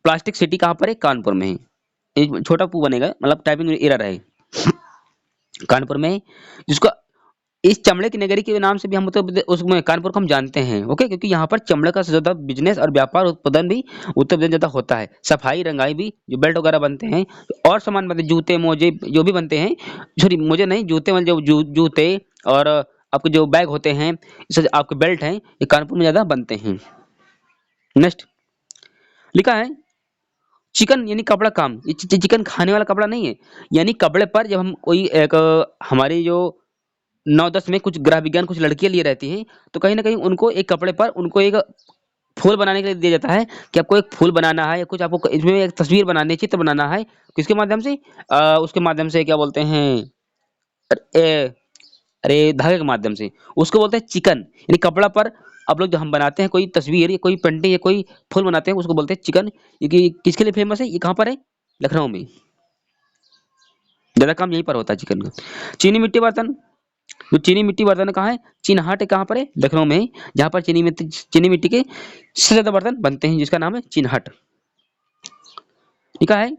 प्लास्टिक सिटी कहाँ पर है? कानपुर में है। एक छोटा पू बनेगा, मतलब टाइपिंग एरर है। कानपुर में, जिसको इस चमड़े की नगरी के नाम से भी हम उसमें कानपुर को हम जानते हैं। ओके, क्योंकि यहाँ पर चमड़े का ज्यादा बिजनेस और व्यापार उत्पादन भी उत्तर प्रदेश ज्यादा होता है। सफाई रंगाई भी, जो बेल्ट वगैरह बनते हैं और सामान बनते हैं, जूते मोजे जो भी बनते हैं, सॉरी मोजे नहीं, जूते मतलब जो जूते और आपके जो बैग होते हैं, आपके बेल्ट हैं, ये कानपुर में ज्यादा बनते हैं। नेक्स्ट लिखा है चिकन, यानी कपड़ा काम। ये चिकन खाने वाला कपड़ा नहीं है, यानी कपड़े पर जब हम कोई एक हमारी जो 9-10 में कुछ ग्रह विज्ञान कुछ लड़कियां लिए रहती हैं, तो कहीं ना कहीं उनको एक कपड़े पर उनको एक फूल बनाने के लिए दिया जाता है कि आपको एक फूल बनाना है, या कुछ आपको इसमें एक तस्वीर बनानी है, चित्र बनाना है। किसके माध्यम से? उसके माध्यम से क्या बोलते हैं, अरे धागे के माध्यम से, उसको बोलते हैं चिकन। यानी कपड़ा पर आप लोग जो हम बनाते हैं कोई तस्वीर या कोई पेंटिंग या कोई फूल बनाते हैं, उसको बोलते हैं चिकन। ये किसके लिए फेमस है, ये कहाँ पर है, लखनऊ में। ज्यादा काम यहीं पर होता है चिकन का। चीनी मिट्टी बर्तन, जो चीनी मिट्टी बर्तन कहाँ है, चिन्हाट कहाँ पर है, लखनऊ में है, जहाँ पर चीनी मिट्टी के सबसे ज्यादा बर्तन बनते हैं, जिसका नाम है चिन्हाट। ठीक है,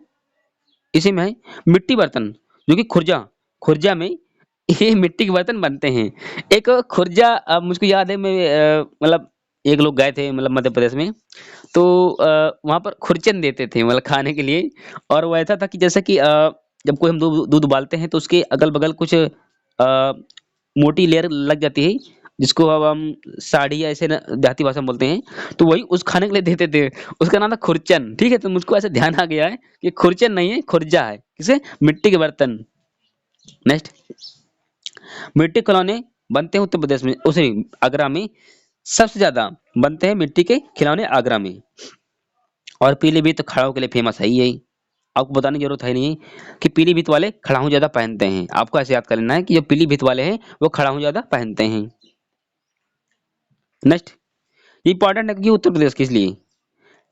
इसी में है मिट्टी बर्तन, जो कि खुर्जा, खुर्जा में ये मिट्टी के बर्तन बनते हैं। एक खुर्जा, अब मुझको याद है, मैं मतलब एक लोग गए थे मतलब मध्य प्रदेश में, तो वहाँ पर खुरचन देते थे मतलब खाने के लिए। और वो ऐसा था कि जैसे कि जब कोई हम दूध दूध उबालते हैं तो उसके अगल-बगल कुछ मोटी लेयर लग जाती है, जिसको अब हम साड़ी या ऐसे न देहाती भाषा में बोलते हैं, तो वही उस खाने के लिए देते थे। उसका नाम था खुरचन, ठीक है? तो मुझको ऐसे ध्यान आ गया है कि खुरचन नहीं है, खुर्जा है। किसे? मिट्टी के बर्तन। नेक्स्ट, मिट्टी के खिलौने बनते हैं उत्तर प्रदेश में, उसे आगरा में सबसे ज्यादा बनते हैं मिट्टी के खिलौने आगरा में। और पीलीभीत तो खड़ाऊ के लिए फेमस है ही है। आपको बताने की जरूरत है नहीं कि पीलीभीत वाले खड़ाऊ ज्यादा पहनते हैं। आपको ऐसे याद कर लेना है कि जो पीलीभीत वाले हैं वो खड़ाऊ ज्यादा पहनते हैं। नेक्स्ट, ये इंपॉर्टेंट है कि उत्तर प्रदेश किस लिए,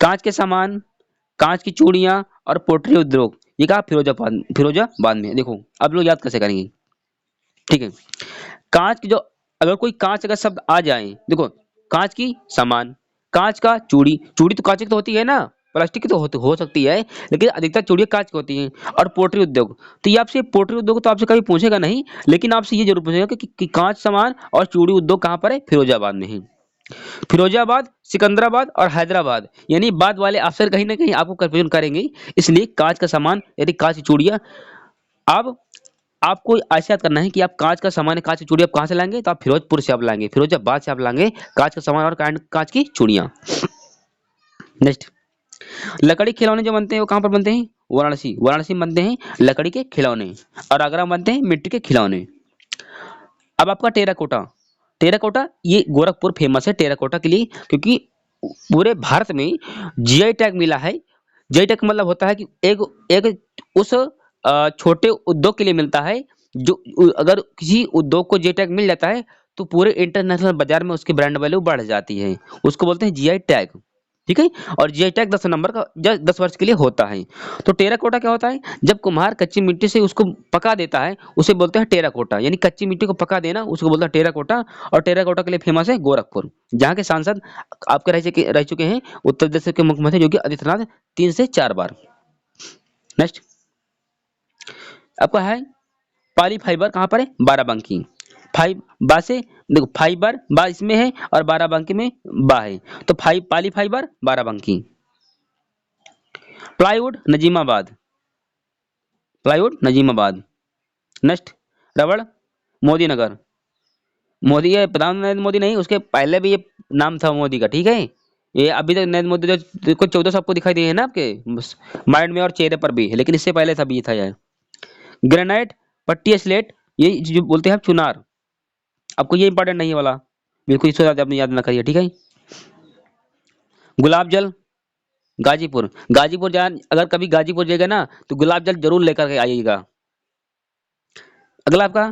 कांच के सामान, कांच की चूड़ियां और पोट्री उद्योग, ये कहा फिरोजाबाद, फिरोजाबाद में है। देखो अब लोग याद कैसे करेंगे, ठीक है? कांच की जो, अगर कोई कांच अगर शब्द आ जाए, देखो कांच की सामान, कांच का चूड़ी, चूड़ी तो कांच की तो होती है ना, प्लास्टिक की तो हो सकती है, लेकिन अधिकतर चूड़ियां कांच की होती हैं। और पोट्री उद्योग, तो ये आपसे पोट्री उद्योग तो आपसे कभी पूछेगा नहीं, लेकिन आपसे ये जरूर पूछेगा कि कांच सामान और चूड़ी उद्योग कहाँ पर है, फिरोजाबाद में है। फिरोजाबाद, सिकंदराबाद और हैदराबाद, यानी बाद वाले अफसर कहीं ना कहीं आपको कंफ्यूजन करेंगे। इसलिए कांच का सामान यानी कांच की चूड़ियां। अब आपको ऐसे याद करना है कि आप कांच का सामान, कांच की चूड़ी आप कहाँ से लाएंगे, तो आप फिरोजपुर से आप लाएंगे, फिरोजाबाद से आप लाएंगे कांच का सामान और कांच की चूड़ियां। नेक्स्ट, लकड़ी के खिलौने जो बनते हैं वो कहाँ पर बनते हैं, वाराणसी, वाराणसी में बनते हैं लकड़ी के खिलौने। और आगरा में बनते हैं मिट्टी के खिलौने। अब आपका टेराकोटा, टेराकोटा ये गोरखपुर फेमस है टेराकोटा के लिए, क्योंकि पूरे भारत में जीआई टैग मिला है। जीआई टैग मतलब होता है कि एक एक उस छोटे उद्योग के लिए मिलता है, जो अगर किसी उद्योग को जीआई टैग मिल जाता है तो पूरे इंटरनेशनल बाजार में उसकी ब्रांड वैल्यू बढ़ जाती है। उसको बोलते हैं जीआई टैग, ठीक है? और जीआई टैग 10 नंबर का 10 वर्ष के लिए होता है। तो टेराकोटा क्या होता है, जब कुम्हार कच्ची मिट्टी से उसको पका देता है उसे बोलते हैं टेराकोटा, यानी कच्ची मिट्टी को पका देना उसको बोलता है टेराकोटा। और टेराकोटा के लिए फेमस है गोरखपुर, जहाँ के सांसद आपके रह चुके हैं उत्तर प्रदेश के मुख्यमंत्री योगी आदित्यनाथ 3 से 4 बार। नेक्स्ट, आपका है पाली फाइबर कहाँ पर है, बाराबंकी। फाइव बा से, देखो फाइबर बा इसमें है और बाराबंकी में बा है, तो poly fibre Barabanki. Plywood Najibabad, plywood Najibabad. Next, रबड़ मोदी नगर, मोदी ये प्रधानमंत्री नरेंद्र मोदी नहीं, उसके पहले भी ये नाम था मोदी का, ठीक है? ये अभी तक नरेंद्र मोदी जो कुछ 14 आपको दिखाई दिए हैं ना आपके माइंड में और चेहरे पर भी, लेकिन इससे पहले था भी था यह। ग्रेनाइट, पट्टी स्लेट, ये जो बोलते हैं आप चुनार, आपको ये इंपॉर्टेंट नहीं है वाला, बिल्कुल इसको आपने याद ना करिए, ठीक है? गुलाब जल, गाजीपुर, गाजीपुर जान अगर कभी गाजीपुर जाएगा ना तो गुलाब जल जरूर लेकर के आइएगा। अगला आपका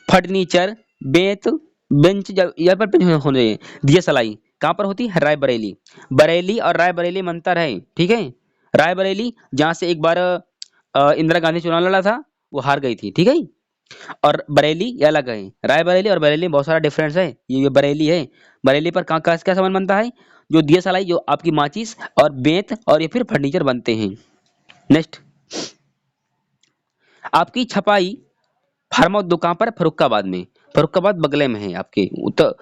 फर्नीचर, बेंत, बेंच, यहाँ पर पेंच होने चाहिए। दिया सलाई कहाँ पर होती है, रायबरेली। बरेली और रायबरेली में अंतर है, ठीक है? रायबरेली जहाँ से एक बार इंदिरा गांधी चुनाव लड़ा था, वो हार गई थी, ठीक है? और बरेली ये अलग है, रायबरेली और बरेली में बहुत सारा डिफरेंस है। ये बरेली है, बरेली पर कहाँ का क्या सामान बनता है, जो दिया सलाई, जो आपकी माचिस और बेंत और ये फिर फर्नीचर बनते हैं। नेक्स्ट, आपकी छपाई फार्मा उद्योग कहाँ पर है, फर्रुखाबाद में। फर्रुखाबाद बगले में है आपके उत्तर,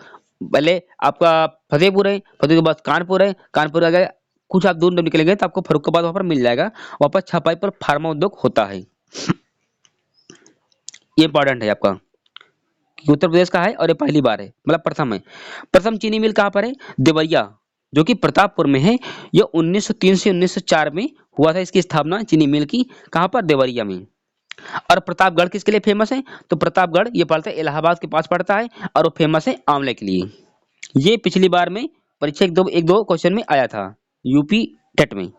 पहले आपका फतेहपुर है, फतेहपुर के बाद कानपुर है, कानपुर अगर कुछ आप दूर निकलेंगे तो आपको फर्रुखाबाद वहां पर मिल जाएगा। वहां पर छपाई पर फार्मा उद्योग होता है। ये इंपॉर्टेंट है आपका कि उत्तर प्रदेश का है और ये पहली बार है, मतलब प्रथम है। प्रथम चीनी मिल कहाँ पर है, देवरिया, जो कि प्रतापपुर में है। ये 1903 से 1904 में हुआ था इसकी स्थापना चीनी मिल की, कहाँ पर, देवरिया में। और प्रतापगढ़ किसके लिए फेमस है, तो प्रतापगढ़ ये पड़ता है इलाहाबाद के पास पड़ता है, और वो फेमस है आंवले के लिए। ये पिछली बार में परीक्षा एक दो क्वेश्चन में आया था यूपी टेट में।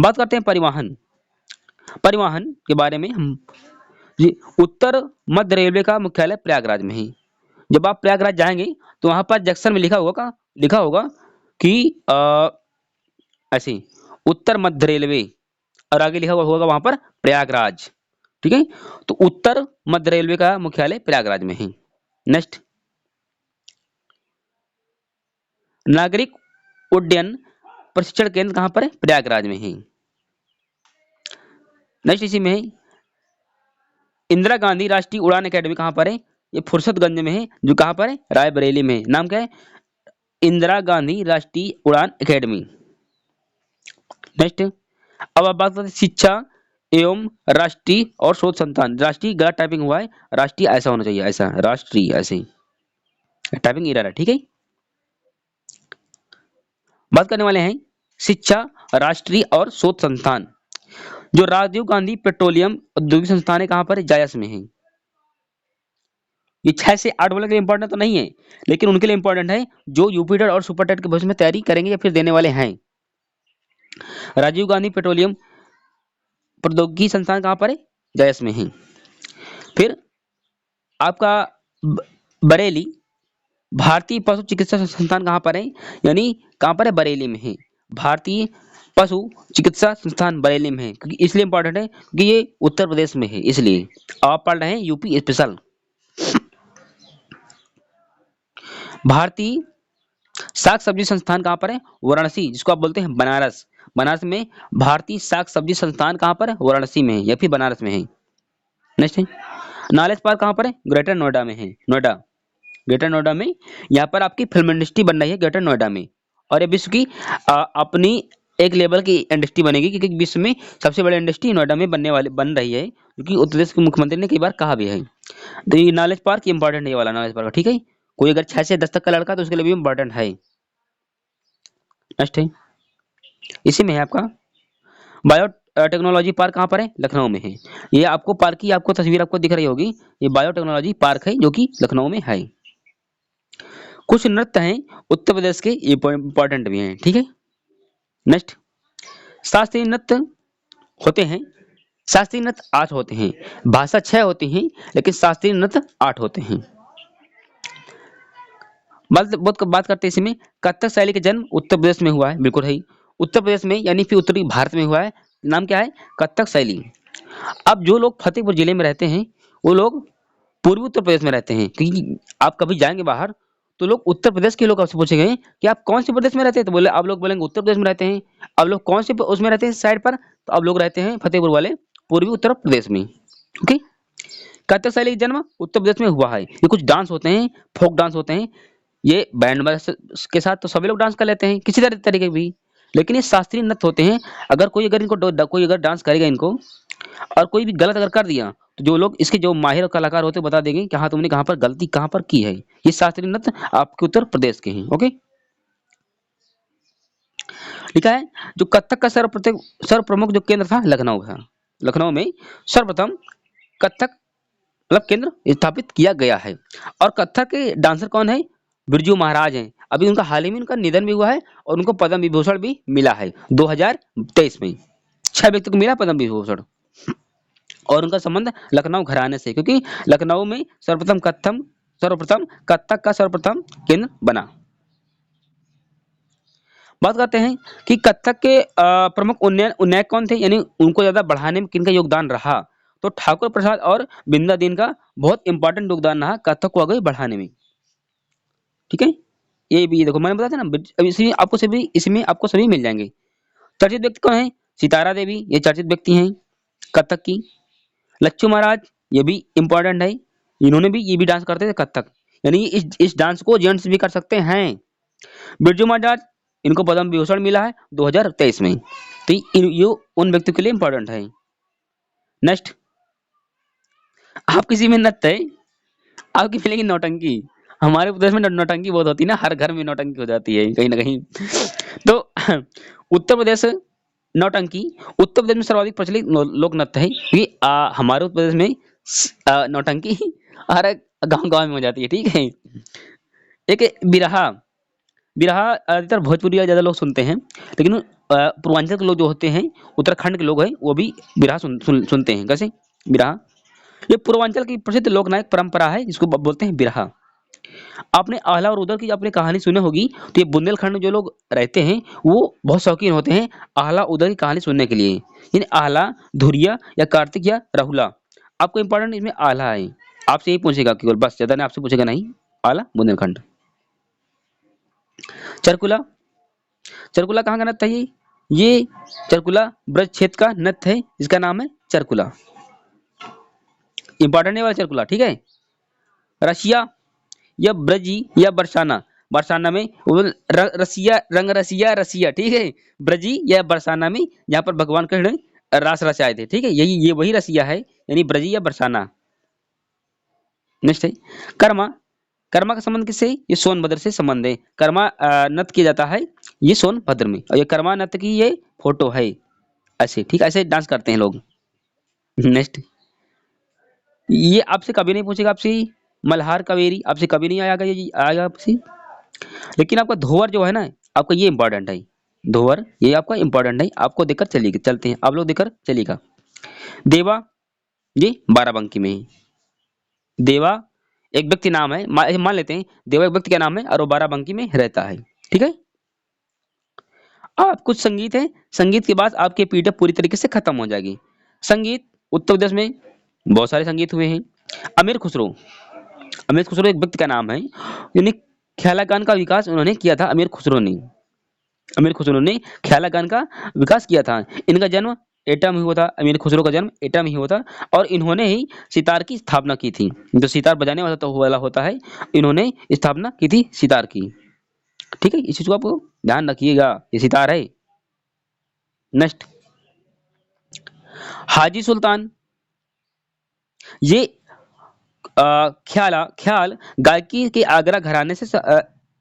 बात करते हैं परिवहन, परिवहन के बारे में हम, जी, उत्तर मध्य रेलवे का मुख्यालय प्रयागराज में है। जब आप प्रयागराज जाएंगे तो वहां पर जंक्शन में लिखा होगा कि ऐसे उत्तर मध्य रेलवे और आगे लिखा हुआ होगा वहां पर प्रयागराज। ठीक है, तो उत्तर मध्य रेलवे का मुख्यालय प्रयागराज में है। नेक्स्ट, नागरिक उड्डयन प्रशिक्षण केंद्र कहां पर है? प्रयागराज में है। नेक्स्ट इसी में है, इंदिरा गांधी राष्ट्रीय उड़ान एकेडमी कहां पर है? ये फुर्सतगंज में है, जो कहां पर है? रायबरेली में है। नाम क्या है? इंदिरा गांधी राष्ट्रीय उड़ान एकेडमी। नेक्स्ट, अब आप बात करते हैं शिक्षा एवं राष्ट्रीय और शोध संस्थान। राष्ट्रीय गलत टाइपिंग हुआ है, राष्ट्रीय ऐसा होना चाहिए, ऐसा राष्ट्रीय, ऐसे टाइपिंग एरर है। ठीक है, बात करने वाले हैं शिक्षा राष्ट्रीय और शोध संस्थान। जो राजीव गांधी पेट्रोलियम औद्योगिक संस्थान है कहां पर है? जायस में है। ये 6 से 8 वाले के लिए इंपॉर्टेंट तो नहीं है, लेकिन उनके लिए इंपॉर्टेंट है जो यूपी टेट और सुपर टेट के भविष्य में तैयारी करेंगे या फिर देने वाले हैं। राजीव गांधी पेट्रोलियम प्रौद्योगिकी संस्थान कहां पर है? जायस में है। फिर आपका बरेली भारतीय पशु चिकित्सा संस्थान कहां पर है? यानी कहां पर है? बरेली में है। भारतीय पशु चिकित्सा संस्थान बरेली में है, क्योंकि इसलिए इंपॉर्टेंट है क्योंकि ये उत्तर प्रदेश में है, इसलिए आप पढ़ रहे हैं यूपी स्पेशल। भारतीय साग सब्जी संस्थान कहां पर है? वाराणसी, जिसको आप बोलते हैं बनारस। बनारस में भारतीय साग सब्जी संस्थान कहां पर है? वाराणसी में है या फिर बनारस में है। नेक्स्ट है, नॉलेज पार्क कहां पर है? ग्रेटर नोएडा में है। नोएडा, ग्रेटर नोएडा में यहाँ पर आपकी फिल्म इंडस्ट्री बन रही है ग्रेटर नोएडा में, और ये विश्व की अपनी एक लेवल की इंडस्ट्री बनेगी, क्योंकि विश्व में सबसे बड़ी इंडस्ट्री नोएडा में बन रही है, क्योंकि उत्तर प्रदेश के मुख्यमंत्री ने कई बार कहा भी है। तो ये नॉलेज पार्क इंपॉर्टेंट है, ये वाला नॉलेज पार्क। ठीक है, कोई अगर 6 से 10 तक का लड़का तो उसके लिए भी इंपॉर्टेंट है। नेक्स्ट है, इसी में है आपका बायो टेक्नोलॉजी पार्क कहाँ पर है? लखनऊ में है। ये आपको पार्क की आपको तस्वीर आपको दिख रही होगी, ये बायो टेक्नोलॉजी पार्क है जो कि लखनऊ में है। कुछ नृत्य हैं उत्तर प्रदेश के, इंपॉर्टेंट भी हैं। ठीक है, नेक्स्ट, शास्त्रीय नृत्य होते हैं, शास्त्रीय नृत्य 8 होते हैं, भाषा 6 होती हैं, लेकिन शास्त्रीय नृत्य 8 होते हैं। बात करते हैं इसमें, कथक शैली का जन्म उत्तर प्रदेश में हुआ है, बिल्कुल है, उत्तर प्रदेश में यानी फिर उत्तरी भारत में हुआ है। नाम क्या है? कथक शैली। अब जो लोग फतेहपुर जिले में रहते हैं वो लोग पूर्वी उत्तर प्रदेश में रहते हैं, क्योंकि आप कभी जाएंगे बाहर तो लोग उत्तर प्रदेश के लोग आपसे पूछेंगे कि आप कौन से प्रदेश में रहते हैं, तो बोले आप लोग बोलेंगे उत्तर प्रदेश में रहते हैं। अब लोग कौन से उसमें रहते हैं साइड पर, तो अब लोग रहते हैं फतेहपुर वाले पूर्वी उत्तर प्रदेश में। ओके, कथक शैली का जन्म उत्तर प्रदेश में हुआ है। ये कुछ डांस होते हैं, फोक डांस होते हैं, ये बैंड के साथ तो सभी लोग डांस कर लेते हैं किसी तरीके भी, लेकिन ये शास्त्रीय नृत्य होते हैं। अगर इनको कोई अगर डांस करेगा इनको और कोई भी गलत अगर कर दिया तो जो लोग इसके जो माहिर कलाकार होते हैं बता देंगे कि हाँ तुमने कहाँ पर गलती कहाँ पर की है। ये शास्त्रीय नृत्य आपके उत्तर प्रदेश के हैं। ओके, लिखा है जो कथक का सर्व प्रमुख जो केंद्र था लखनऊ था। लखनऊ में सर्वप्रथम कथक मतलब केंद्र स्थापित किया गया है। और कथक के डांसर कौन है? बिरजू महाराज हैं। अभी उनका हाल ही में उनका निधन भी हुआ है और उनको पद्म विभूषण भी मिला है 2023 में। 6 व्यक्ति को मिला पद्म विभूषण, और उनका संबंध लखनऊ घराने से, क्योंकि लखनऊ में सर्वप्रथम कथक का सर्वप्रथम केंद्र बना। बात करते हैं कि कथक के प्रमुख उन्नयक कौन थे, यानी उनको ज्यादा बढ़ाने में किनका योगदान रहा, तो ठाकुर प्रसाद और बिंदा दीन का बहुत इंपॉर्टेंट योगदान रहा कथक को आगे बढ़ाने में। ठीक है, ये भी देखो मैंने बताया था ना, अब इसमें आपको सभी मिल जाएंगे। चर्चित व्यक्ति कौन है? सितारा देवी, ये चर्चित व्यक्ति हैं कथक की। लच्छू महाराज, ये भी इंपॉर्टेंट है, इन्होंने भी ये भी डांस करते थे कथक, यानी इस डांस को जेंट्स भी कर सकते हैं। बिरजू महाराज, इनको पद्म विभूषण मिला है 2023 में, तो ये उन व्यक्तियों के लिए इंपॉर्टेंट है। नेक्स्ट, आप किसी में नृत्य है, आपकी मिलेगी नौटंकी। हमारे प्रदेश में नौटंकी बहुत होती है ना, हर घर में नौटंकी हो जाती है कहीं ना कहीं। तो उत्तर प्रदेश नौटंकी उत्तर प्रदेश में सर्वाधिक प्रचलित लोक नृत्य है, क्योंकि हमारे उत्तर प्रदेश में नौटंकी हर गांव में हो जाती है। ठीक है, एक बिरहा बिरहा अधिकतर भोजपुरी ज्यादा लोग सुनते हैं, लेकिन पूर्वांचल के लोग जो होते हैं, उत्तराखंड के लोग हैं, वो भी बिरहा सुनते हैं। कैसे बिरहा? ये पूर्वांचल की प्रसिद्ध लोक नायक परंपरा है, जिसको बोलते हैं बिरहा। आपने आल्हा और उदल की आपने कहानी सुनी होगी, तो ये बुंदेलखंड में जो लोग रहते हैं वो बहुत शौकीन होते हैं आल्हा उदल की कहानी सुनने के लिए। यानी आल्हा, धुरिया या कार्तिक या राहुला। आपको इंपॉर्टेंट इसमें आल्हा है, आपसे यही पूछेगा केवल, बस ज्यादा नहीं आपसे पूछेगा नहीं। आल्हा बुंदेलखंड। चरकुला, चरकुला कहाँ का नृत्य है ये चरकुला ब्रज क्षेत्र का नृत्य है, जिसका नाम है चरकुला। इंपॉर्टेंट है वाला चरकुला, ठीक है। रसिया या ब्रजी या बरसाना, बरसाना में रसिया, रंग रसिया रसिया, ठीक है। ब्रजी या बरसाना में जहाँ पर भगवान कृष्ण रास रचाए थे, ठीक है, यही ये वही रसिया है, यानी ब्रजी या बरसाना। नेक्स्ट है कर्मा। कर्मा का संबंध किससे है? ये सोनभद्र से संबंध है। कर्मा नृत्य किया जाता है ये सोनभद्र में, और ये कर्मा नृत्य की ये फोटो है, ऐसे ठीक, ऐसे डांस करते हैं लोग। नेक्स्ट, ये आपसे कभी नहीं पूछेगा, आपसे मल्हार कावेरी आपसे कभी नहीं आएगा, ये आएगा आपसे। लेकिन आपका धोवर जो है ना, आपका ये इंपॉर्टेंट है। धोवर ये आपका इंपॉर्टेंट है, आपको देकर चलिएगा, चलते हैं आप लोग देकर चलिएगा। देवा, ये बाराबंकी में है। देवा एक व्यक्ति नाम है, मान लेते हैं देवा एक व्यक्ति का नाम है और वो बाराबंकी में रहता है, ठीक है। आप कुछ संगीत है, संगीत के बाद आपके पीडीएफ पूरी तरीके से खत्म हो जाएगी। संगीत उत्तर प्रदेश में बहुत सारे संगीत हुए हैं। अमीर खुसरो, अमीर खुसरो एक व्यक्ति का नाम है, यानी ख्याला गान का विकास उन्होंने किया था अमीर खुसरो ने। अमीर खुसरो ने ख्याला गान का विकास किया था। इनका जन्म एटा में हुआ था, अमीर खुसरो का जन्म एटा में ही हुआ था, और इन्होंने ही सितार की स्थापना की थी। जो सितार बजाने वाला तो वाला होता है, इन्होंने स्थापना की थी सितार की, ठीक है। इस चीज को आपको ध्यान रखिएगा, ये सितार है। नेक्स्ट, हाजी सुल्तान, ये ख्याल गायकी के आगरा घराने से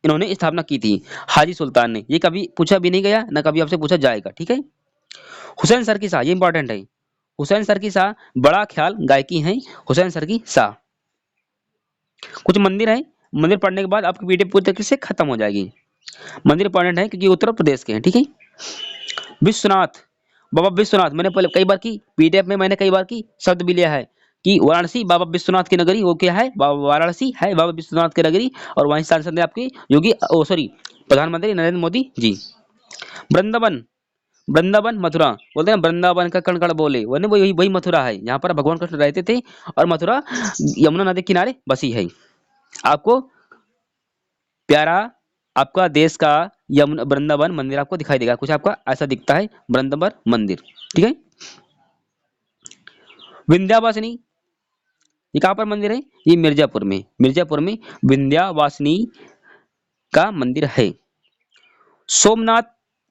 इन्होंने स्थापना की थी, हाजी सुल्तान ने। ये कभी पूछा भी नहीं गया ना कभी आपसे पूछा जाएगा, ठीक है। हुसैन सर की शाह, ये इंपॉर्टेंट है। हुसैन सर की शाह बड़ा ख्याल गायकी है, हुसैन सर की शाह। कुछ मंदिर है, मंदिर पढ़ने के बाद आपकी पीडीएफ पूरी तरीके से खत्म हो जाएगी। मंदिर इंपॉर्टेंट है क्योंकि उत्तर प्रदेश के हैं, ठीक है। विश्वनाथ, बाबा विश्वनाथ, मैंने पहले कई बार की पीडीएफ में, मैंने कई बार की शब्द भी लिया है कि वाराणसी बाबा विश्वनाथ की नगरी, वो क्या है, वाराणसी है बाबा विश्वनाथ की नगरी, और वहीं सांसद है आपके योगी, ओ सॉरी, प्रधानमंत्री नरेंद्र मोदी जी। वृंदावन, वृंदावन मथुरा, बोलते हैं वृंदावन का कण कण बोले, वही वही वही मथुरा है, यहाँ पर भगवान कृष्ण रहते थे, और मथुरा यमुना नदी के किनारे बसी है। आपको प्यारा आपका देश का यमुना वृंदावन मंदिर आपको दिखाई देगा, कुछ आपका ऐसा दिखता है वृंदावन मंदिर, ठीक है। विंध्यावासिनी, ये कहाँ पर मंदिर है, ये मिर्जापुर में, मिर्जापुर में विंध्यावासिनी का मंदिर है। सोमनाथ,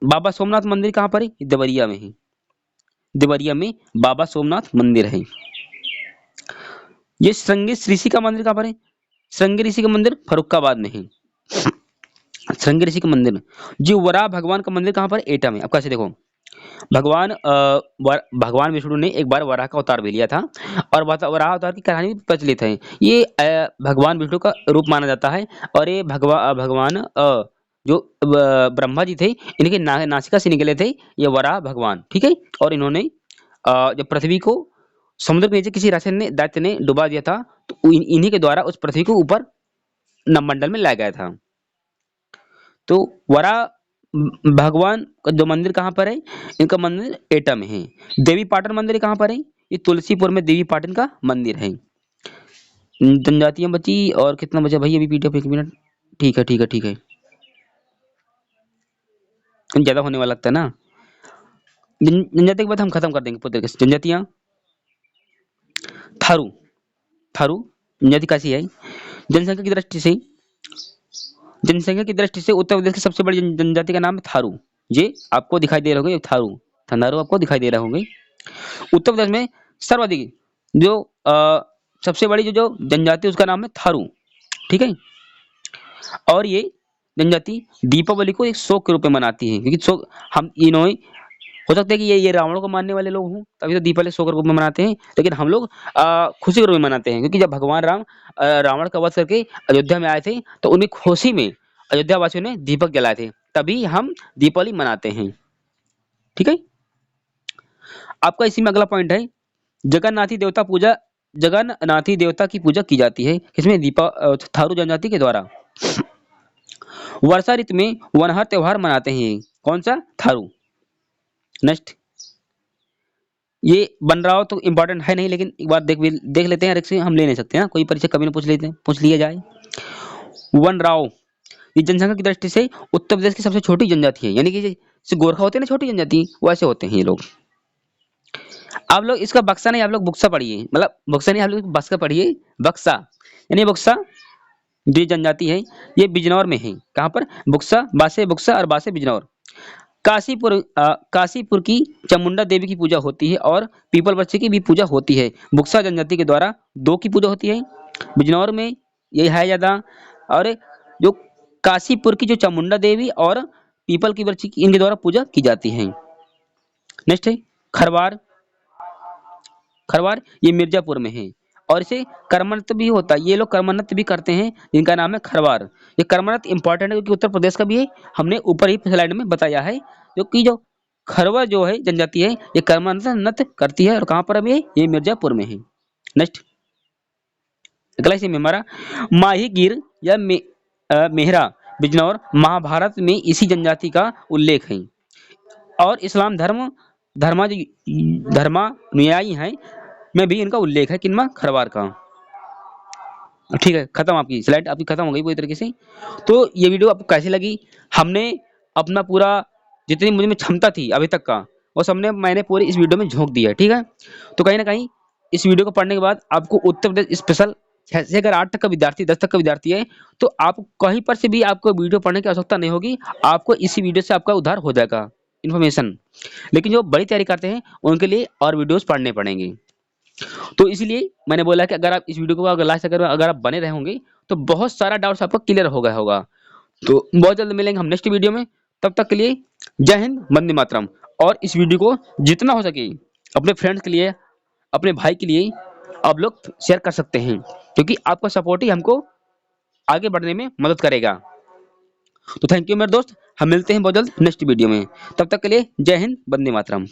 बाबा सोमनाथ मंदिर कहाँ पर है, ये देवरिया में है, देवरिया में बाबा सोमनाथ मंदिर है। ये श्रृंगी ऋषि का मंदिर कहाँ पर है, श्रृंगी ऋषि का मंदिर फरुखाबाद में है। श्रृंगी ऋषि का मंदिर। जी वराह भगवान का मंदिर कहाँ पर, एटा में। अब कैसे देखो, भगवान भगवान विष्णु ने एक बार वराह का अवतार भी लिया था, और वराह अवतार की कहानी भी प्रचलित है। ये भगवान विष्णु का रूप माना जाता है, और ये भगवान जो ब्रह्मा जी थे, इनके नासिका से निकले थे ये वराह भगवान, ठीक है। और इन्होंने जब पृथ्वी को समुद्र के नीचे किसी राक्षस ने दैत्य ने डुबा दिया था, तो इन्हीं के द्वारा उस पृथ्वी को ऊपर नवमंडल में लाया गया था। तो वराह भगवान का जो मंदिर कहाँ पर है, इनका मंदिर एटा में है। देवी पाटन मंदिर कहाँ पर है, ये तुलसीपुर में देवी पाटन का मंदिर है। जनजातियां बची, और कितना बचा भाई अभी पीडीएफ, एक मिनट, ठीक है ठीक है ठीक है, ज्यादा होने वाला लगता है ना। जनजाति के बाद हम खत्म कर देंगे पूरी तरीके से। जनजातियां, थारू, थारू जनजाति कैसी है, जनसंख्या की दृष्टि से, जनसंख्या की दृष्टि से उत्तर प्रदेश की सबसे बड़ी जनजाति का नाम है थारू। ये आपको दिखाई दे रहा होगा, ये थारू, थंदारू आपको दिखाई दे रहा होंगे। उत्तर प्रदेश में सर्वाधिक जो सबसे बड़ी जो जो जनजाति उसका नाम है थारू, ठीक है। और ये जनजाति दीपावली को एक शौक के रूप में मनाती है, क्योंकि शौक हम इन्होंने, हो सकता है कि ये रावण को मानने वाले लोग हों, तभी तो दीपावली शौक के रूप में मनाते हैं, लेकिन हम लोग खुशी के रूप में मनाते हैं, क्योंकि जब भगवान राम रावण का वध करके अयोध्या में आए थे, तो उन्हीं खुशी में अयोध्या वासियों ने दीपक जलाए थे, तभी हम दीपावली मनाते हैं, ठीक है। आपका इसी में अगला पॉइंट है, जगन्नाथी देवता पूजा जगन्नाथी देवता की पूजा की जाती है, किसमें? थारू जनजाति के द्वारा। वर्षा ऋतु में वनहर त्योहार मनाते हैं, कौन सा? थारू। नेक्स्ट, ये बन रहा हो तो इंपॉर्टेंट है नहीं, लेकिन एक बार देख लेते हैं, रिक्स हम ले नहीं सकते हैं, कोई परीक्षा कभी ना पूछ लेते हैं, पूछ लिया जाए। वन राव, ये जनसंख्या की दृष्टि से उत्तर प्रदेश की सबसे छोटी जनजाति है, यानी कि जैसे गोरखा होते हैं ना छोटी जनजाति, वैसे होते हैं ये लोग। आप लोग इसका बक्सा नहीं, आप लोग बुक्सा पढ़िए, मतलब बुक्सा नहीं, आप लोग बक्सा पढ़िए, बक्सा यानी बक्सा जो जनजाति है ये बिजनौर में है। कहाँ पर? बुक्सा और बासे बिजनौर। काशीपुर की चामुंडा देवी की पूजा होती है और पीपल बच्चे की भी पूजा होती है। बुक्सा जनजाति के द्वारा दो की पूजा होती है, बिजनौर में यही है ज्यादा, और जो काशीपुर की जो चामुंडा देवी और पीपल की वृक्ष की इनके द्वारा पूजा की जाती है। नेक्स्ट है खरवार। खरवार ये मिर्जापुर में है और इसे कर्मनत भी होता है, ये लोग कर्मनत भी करते हैं, जिनका नाम है खरवार। ये कर्मनत इंपॉर्टेंट है क्योंकि उत्तर प्रदेश का भी है, हमने ऊपर ही स्लाइड में बताया है, क्योंकि जो खरवा जो है जनजाति है ये कर्मनत नत करती है, और कहाँ पर अभी है? ये मिर्जापुर में है। नेक्स्ट, अगला इसी में हमारा माही गिर या मेहरा बिजनौर महाभारत में इसी जनजाति का उल्लेख है, और इस्लाम धर्मानुयायी हैं में भी इनका उल्लेख है, किनमा? खरवार का। ठीक है, खत्म, आपकी स्लाइड आपकी खत्म हो गई पूरी तरीके से। तो ये वीडियो आपको कैसी लगी? हमने अपना पूरा जितनी मुझ में क्षमता थी अभी तक का वो सबने मैंने पूरी इस वीडियो में झोंक दिया है, ठीक है। तो कहीं ना कहीं इस वीडियो को पढ़ने के बाद आपको उत्तर प्रदेश स्पेशल, जैसे अगर 8 तक का विद्यार्थी 10 तक का विद्यार्थी है तो आप कहीं पर से भी आपको वीडियो पढ़ने की आवश्यकता नहीं होगी, आपको इसी वीडियो से आपका उद्धार हो जाएगा इन्फॉर्मेशन। लेकिन जो बड़ी तैयारी करते हैं उनके लिए और वीडियोस पढ़ने पड़ेंगे। तो इसलिए मैंने बोला कि अगर आप इस वीडियो को अगर लास्ट तक अगर आप बने रहे होंगे तो बहुत सारा डाउट्स आपका क्लियर हो गया होगा। तो बहुत जल्द मिलेंगे हम नेक्स्ट वीडियो में, तब तक के लिए जय हिंद, वंदे मातरम। और इस वीडियो को जितना हो सके अपने फ्रेंड्स के लिए, अपने भाई के लिए आप लोग शेयर कर सकते हैं, क्योंकि आपका सपोर्ट ही हमको आगे बढ़ने में मदद करेगा। तो थैंक यू मेरे दोस्त, हम मिलते हैं बहुत जल्द नेक्स्ट वीडियो में, तब तक के लिए जय हिंद, वंदे मातरम।